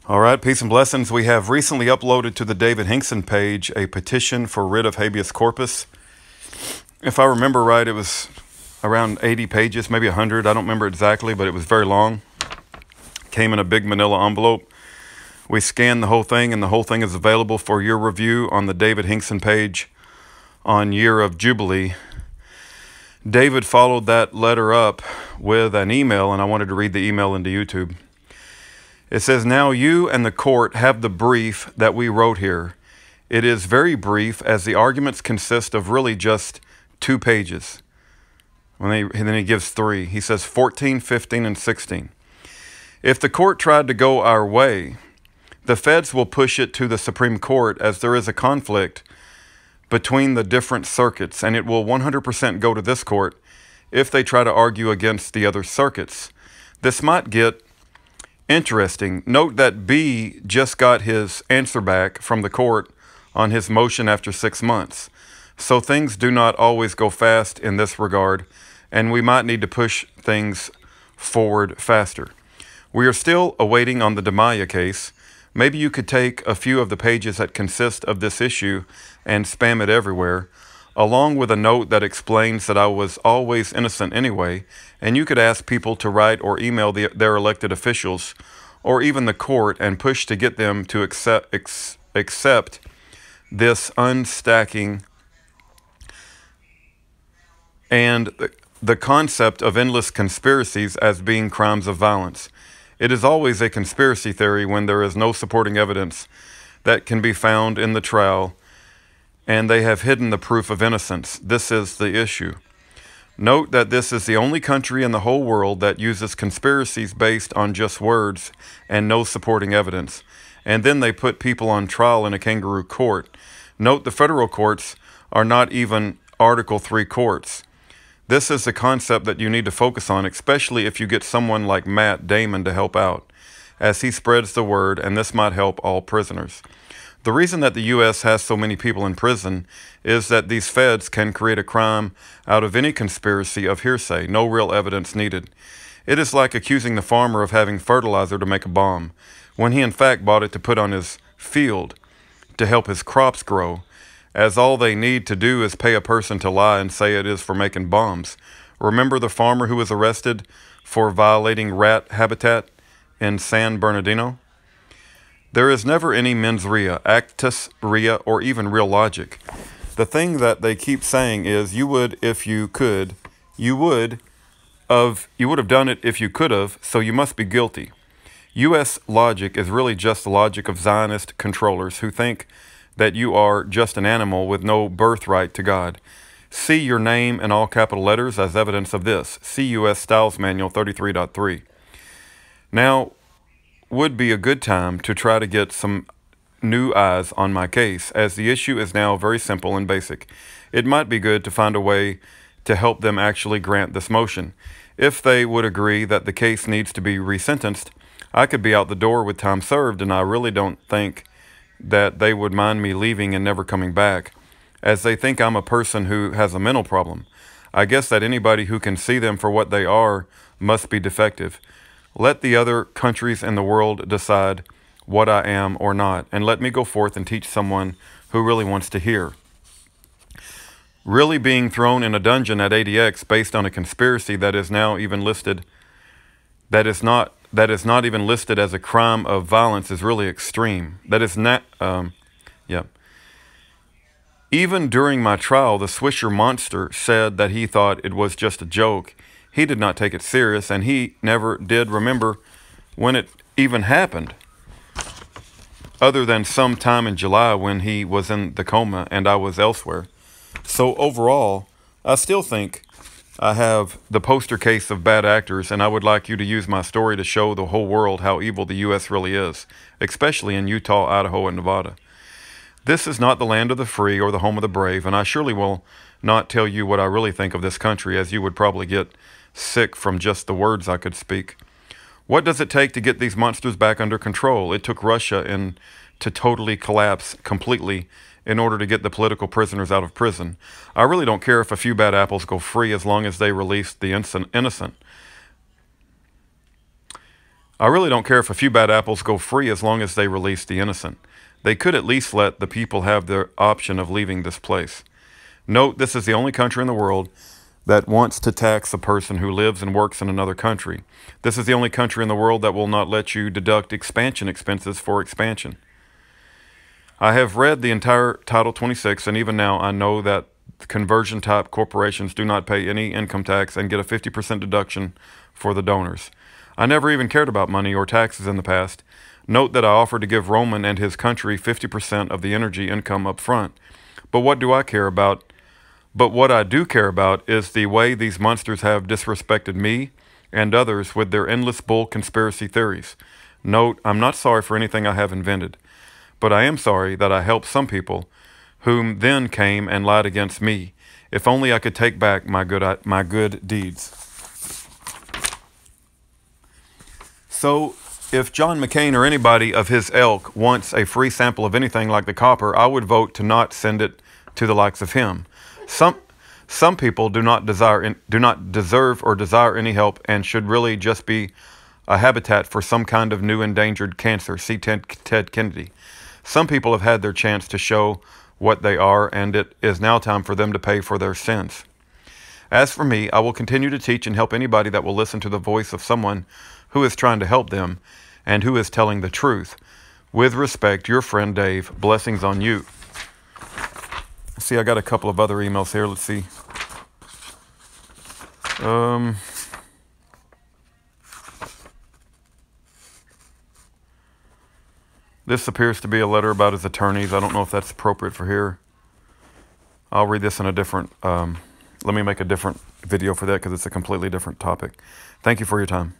All right, peace and blessings. We have recently uploaded to the David Hinkson page a petition for writ of Habeas Corpus. If I remember right, it was around 80 pages, maybe 100. I don't remember exactly, but it was very long. Came in a big manila envelope. We scanned the whole thing, and the whole thing is available for your review on the David Hinkson page on Year of Jubilee. David followed that letter up with an email, and I wanted to read the email into YouTube. It says, "Now you and the court have the brief that we wrote here. It is very brief, as the arguments consist of really just 2 pages. And then he gives 3. He says 14, 15, and 16. If the court tried to go our way, the feds will push it to the Supreme Court, as there is a conflict between the different circuits, and it will 100% go to this court if they try to argue against the other circuits. This might get interesting. Note that B just got his answer back from the court on his motion after 6 months. So things do not always go fast in this regard, and we might need to push things forward faster. We are still awaiting on the DeMaya case. Maybe you could take a few of the pages that consist of this issue and spam it everywhere, along with a note that explains that I was always innocent anyway, and you could ask people to write or email their elected officials or even the court and push to get them to accept this unstacking and the concept of endless conspiracies as being crimes of violence. It is always a conspiracy theory when there is no supporting evidence that can be found in the trial, and they have hidden the proof of innocence. This is the issue. Note that this is the only country in the whole world that uses conspiracies based on just words and no supporting evidence, and then they put people on trial in a kangaroo court. Note the federal courts are not even Article 3 courts. This is the concept that you need to focus on, especially if you get someone like Matt Damon to help out, as he spreads the word, and this might help all prisoners. The reason that the U.S. has so many people in prison is that these feds can create a crime out of any conspiracy of hearsay, no real evidence needed. It is like accusing the farmer of having fertilizer to make a bomb, when he in fact bought it to put on his field to help his crops grow, as all they need to do is pay a person to lie and say it is for making bombs. Remember the farmer who was arrested for violating rat habitat in San Bernardino? There is never any mens rea, actus rea, or even real logic. The thing that they keep saying is, you would if you could, you would have done it if you could have, so you must be guilty. U.S. logic is really just the logic of Zionist controllers who think that you are just an animal with no birthright to God. See your name in all capital letters as evidence of this. See U.S. Styles Manual 33.3. Now would be a good time to try to get some new eyes on my case, as the issue is now very simple and basic. It might be good to find a way to help them actually grant this motion. If they would agree that the case needs to be resentenced, I could be out the door with time served, and I really don't think that they would mind me leaving and never coming back, as they think I'm a person who has a mental problem. I guess that anybody who can see them for what they are must be defective. Let the other countries in the world decide what I am or not, and let me go forth and teach someone who really wants to hear. Really being thrown in a dungeon at ADX based on a conspiracy that is now even listed, that is not even listed as a crime of violence is really extreme. That is not, Even during my trial, the Swisher monster said that he thought it was just a joke. He did not take it serious, and he never did remember when it even happened, other than some time in July when he was in the coma and I was elsewhere. So overall, I still think I have the poster case of bad actors, and I would like you to use my story to show the whole world how evil the U.S. really is, especially in Utah, Idaho, and Nevada. This is not the land of the free or the home of the brave, and I surely will not tell you what I really think of this country, as you would probably get sick from just the words I could speak. What does it take to get these monsters back under control? It took Russia to totally collapse completely in order to get the political prisoners out of prison. I really don't care if a few bad apples go free as long as they release the innocent. I really don't care if a few bad apples go free as long as they release the innocent. They could at least let the people have the option of leaving this place. Note, this is the only country in the world that wants to tax a person who lives and works in another country. This is the only country in the world that will not let you deduct expansion expenses for expansion. I have read the entire Title 26, and even now I know that conversion-type corporations do not pay any income tax and get a 50% deduction for the donors. I never even cared about money or taxes in the past. Note that I offered to give Roman and his country 50% of the energy income up front. But what do I care about? But what I do care about is the way these monsters have disrespected me and others with their endless bull conspiracy theories. Note, I'm not sorry for anything I have invented, but I am sorry that I helped some people whom then came and lied against me. If only I could take back my good deeds. So, if John McCain or anybody of his ilk wants a free sample of anything like the copper, I would vote to not send it to the likes of him. Some people do not deserve or desire any help and should really just be a habitat for some kind of new endangered cancer. See Ted Kennedy. Some people have had their chance to show what they are, and it is now time for them to pay for their sins. As for me, I will continue to teach and help anybody that will listen to the voice of someone who is trying to help them and who is telling the truth. With respect, your friend Dave. Blessings on you. See, I got a couple of other emails here. Let's see. This appears to be a letter about his attorneys. I don't know if that's appropriate for here. I'll read this in a different, let me make a different video for that because it's a completely different topic. Thank you for your time.